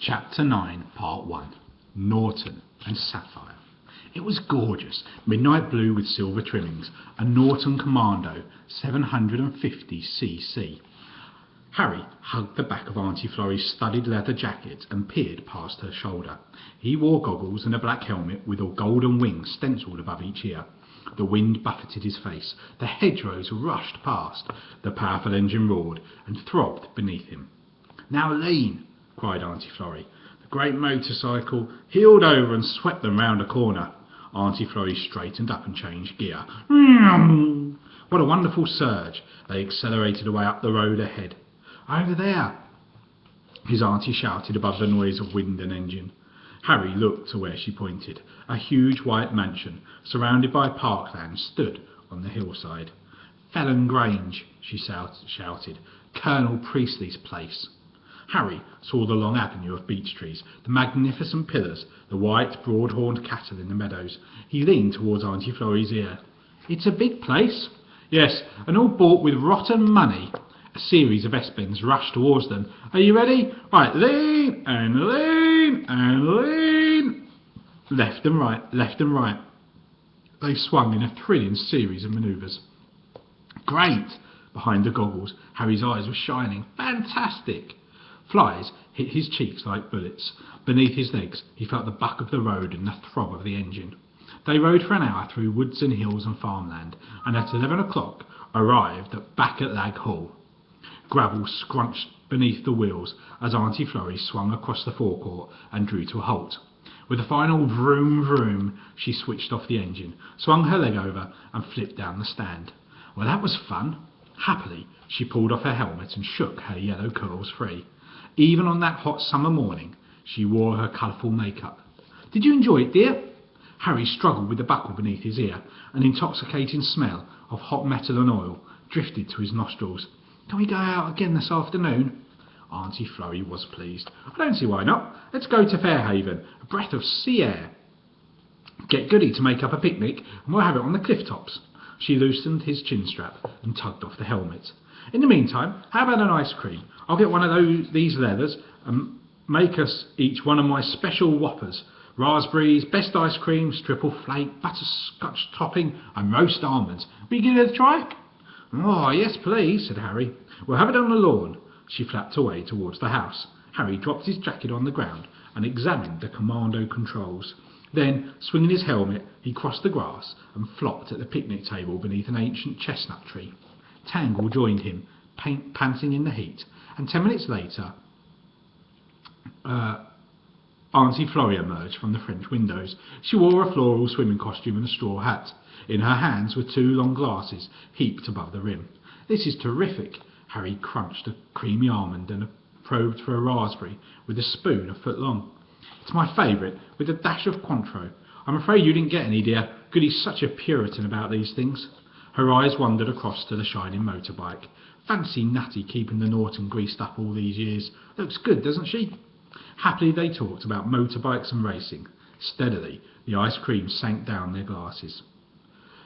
Chapter 9, Part 1. Norton and Sapphire. It was gorgeous, midnight blue with silver trimmings, a Norton Commando 750cc. Harry hugged the back of Auntie Florrie's studded leather jacket and peered past her shoulder. He wore goggles and a black helmet with a golden wing stencilled above each ear. The wind buffeted his face, the hedgerows rushed past, the powerful engine roared and throbbed beneath him. "Now lean!" cried Auntie Florrie. The great motorcycle heeled over and swept them round a corner. Auntie Florrie straightened up and changed gear. What a wonderful surge! They accelerated away up the road ahead. "Over there!" his auntie shouted above the noise of wind and engine. Harry looked to where she pointed. A huge white mansion, surrounded by parkland, stood on the hillside. "Felon Grange," she shouted. "Colonel Priestley's place." Harry saw the long avenue of beech trees, the magnificent pillars, the white, broad-horned cattle in the meadows. He leaned towards Auntie Florrie's ear. "It's a big place." "Yes, and all bought with rotten money." A series of S-bends rushed towards them. "Are you ready? Right, lean, and lean, and lean." Left and right, left and right. They swung in a thrilling series of manoeuvres. "Great!" Behind the goggles, Harry's eyes were shining. "Fantastic!" Flies hit his cheeks like bullets. Beneath his legs he felt the buck of the road and the throb of the engine. They rode for an hour through woods and hills and farmland, and at 11 o'clock arrived back at Lag Hall. Gravel scrunched beneath the wheels as Auntie Florrie swung across the forecourt and drew to a halt. With a final vroom vroom, she switched off the engine, swung her leg over and flipped down the stand. Well, that was fun. Happily, she pulled off her helmet and shook her yellow curls free. Even on that hot summer morning, she wore her colourful makeup. "Did you enjoy it, dear?" Harry struggled with the buckle beneath his ear. An intoxicating smell of hot metal and oil drifted to his nostrils. "Can we go out again this afternoon?" Auntie Florrie was pleased. "I don't see why not. Let's go to Fairhaven. A breath of sea air. Get Goody to make up a picnic, and we'll have it on the cliff tops." She loosened his chin strap and tugged off the helmet. "In the meantime, how about an ice cream? I'll get one of these leathers and make us each one of my special whoppers. Raspberries, best ice cream, triple flake, butterscotch topping, and roast almonds. Will you give it a try?" "Oh, yes, please," said Harry. "We'll have it on the lawn." She flapped away towards the house. Harry dropped his jacket on the ground and examined the commando controls. Then, swinging his helmet, he crossed the grass and flopped at the picnic table beneath an ancient chestnut tree. Tangle joined him, panting in the heat, and 10 minutes later Auntie Florrie emerged from the French windows. She wore a floral swimming costume and a straw hat. In her hands were 2 long glasses heaped above the rim. "This is terrific." Harry crunched a creamy almond and probed for a raspberry with a spoon a foot long. "It's my favourite, with a dash of Cointreau. I'm afraid you didn't get any, dear. Goody's such a Puritan about these things." Her eyes wandered across to the shining motorbike. "Fancy Natty keeping the Norton greased up all these years. Looks good, doesn't she?" Happily they talked about motorbikes and racing. Steadily the ice cream sank down their glasses.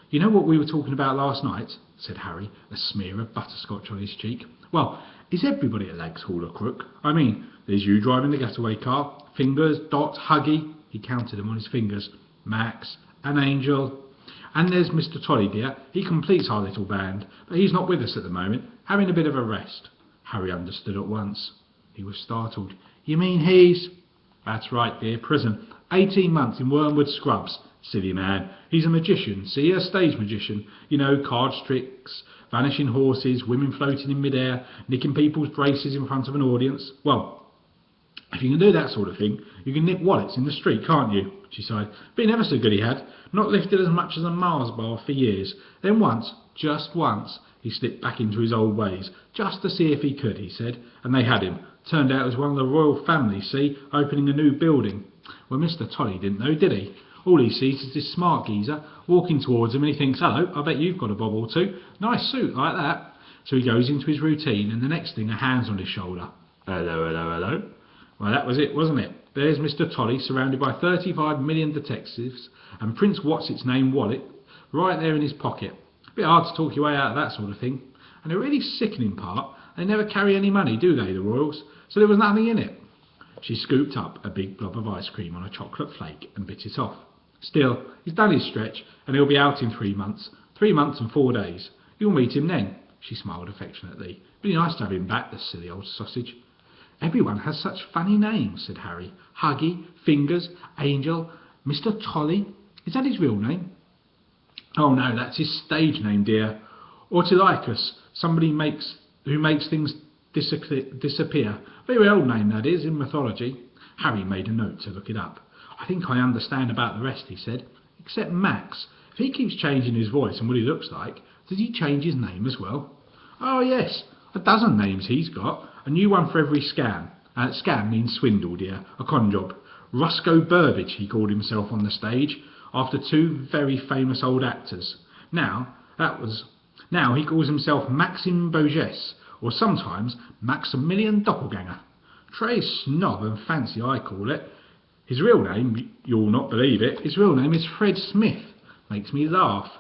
"You know what we were talking about last night?" said Harry, a smear of butterscotch on his cheek. "Well, is everybody at Lags Hall a crook? I mean, there's you driving the getaway car, Fingers, Dot, Huggy," he counted them on his fingers, "Max, and Angel. And there's Mr. Tolly, dear. He completes our little band, but he's not with us at the moment, having a bit of a rest." Harry understood at once. He was startled. "You mean he's—" "That's right, dear, prison. 18 months in Wormwood Scrubs. Silly man. He's a magician, see, a stage magician. You know, card tricks, vanishing horses, women floating in midair, nicking people's braces in front of an audience. Well, if you can do that sort of thing, you can nick wallets in the street, can't you?" She sighed. "Been ever so good he had. Not lifted as much as a Mars bar for years. Then once, just once, he slipped back into his old ways, just to see if he could, he said, and they had him. Turned out as one of the royal family, see, opening a new building. Well, Mr. Tolly didn't know, did he? All he sees is this smart geezer walking towards him, and he thinks, 'Hello, I bet you've got a bob or two. Nice suit like that.' So he goes into his routine, and the next thing, a hand's on his shoulder. 'Hello, hello, hello.' Well, that was it, wasn't it? There's Mr. Tolly, surrounded by 35 million detectives, and Prince What's-its-name wallet right there in his pocket. Bit hard to talk your way out of that sort of thing. And the really sickening part, they never carry any money, do they, the royals? So there was nothing in it. She scooped up a big blob of ice cream on a chocolate flake and bit it off. Still, he's done his stretch, and he'll be out in 3 months. 3 months and 4 days. You'll meet him then. She smiled affectionately. Be nice to have him back, the silly old sausage. Everyone has such funny names, said Harry. Huggy, Fingers, Angel, Mr. Tolly. Is that his real name? Oh no, that's his stage name, dear. Ortilicus, somebody who makes things disappear. Very old name, that is, in mythology. Harry made a note to look it up. I think I understand about the rest, he said. Except Max. If he keeps changing his voice and what he looks like, does he change his name as well? Oh yes, a dozen names he's got. A new one for every scam. Scam means swindle, dear. A con job. Roscoe Burbage, he called himself on the stage, after 2 very famous old actors. Now he calls himself Maxime Boges, or sometimes Maximilian Doppelganger. Trey snob and fancy, I call it. His real name, you'll not believe it, his real name is Fred Smith. Makes me laugh.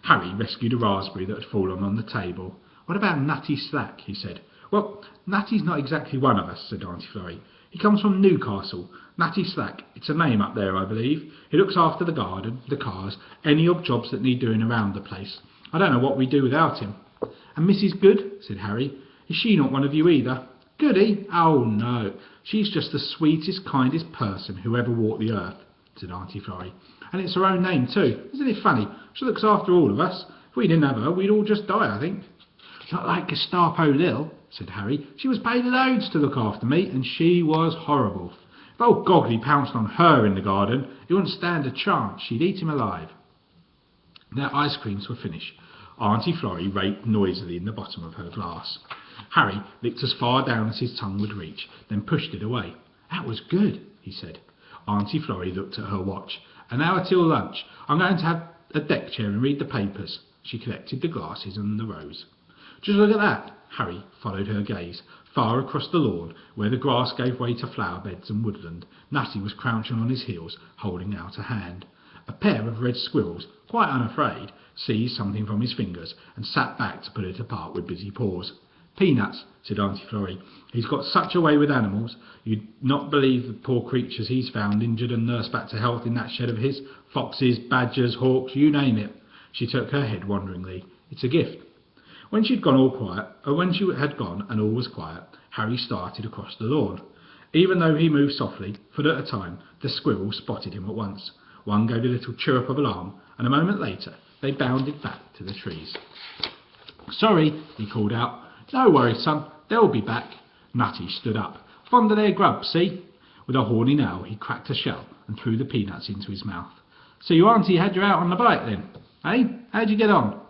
Harry rescued a raspberry that had fallen on the table. What about Natty Slack, he said. Well, Natty's not exactly one of us, said Auntie Florrie. He comes from Newcastle. Natty Slack, it's a name up there, I believe. He looks after the garden, the cars, any odd jobs that need doing around the place. I don't know what we'd do without him. And Mrs. Good, said Harry. Is she not one of you either? Goody? Oh no, she's just the sweetest, kindest person who ever walked the earth, said Auntie Florrie. And it's her own name too. Isn't it funny? She looks after all of us. If we didn't have her, we'd all just die, I think. Not like Gestapo Lil, said Harry. She was paid loads to look after me, and she was horrible. If old Goggly pounced on her in the garden, he wouldn't stand a chance. She'd eat him alive. Their ice creams were finished. Auntie Florrie raked noisily in the bottom of her glass. Harry licked as far down as his tongue would reach, then pushed it away. That was good, he said. Auntie Florrie looked at her watch. An hour till lunch. I'm going to have a deck chair and read the papers. She collected the glasses and the rose. Just look at that. Harry followed her gaze. Far across the lawn, where the grass gave way to flower beds and woodland, Natty was crouching on his heels, holding out a hand. A pair of red squirrels, quite unafraid, seized something from his fingers and sat back to pull it apart with busy paws. Peanuts, said Auntie Florrie. He's got such a way with animals. You'd not believe the poor creatures he's found injured and nursed back to health in that shed of his. Foxes, badgers, hawks, you name it. She shook her head wonderingly. It's a gift. When she had gone and all was quiet, Harry started across the lawn. Even though he moved softly, foot at a time, the squirrels spotted him at once. One gave a little chirrup of alarm, and a moment later they bounded back to the trees. Sorry, he called out. No worries, son, they'll be back. Natty stood up. Fond of their grub, see? With a horny nail he cracked a shell and threw the peanuts into his mouth. So your auntie had you out on the bike then? Eh? How'd you get on?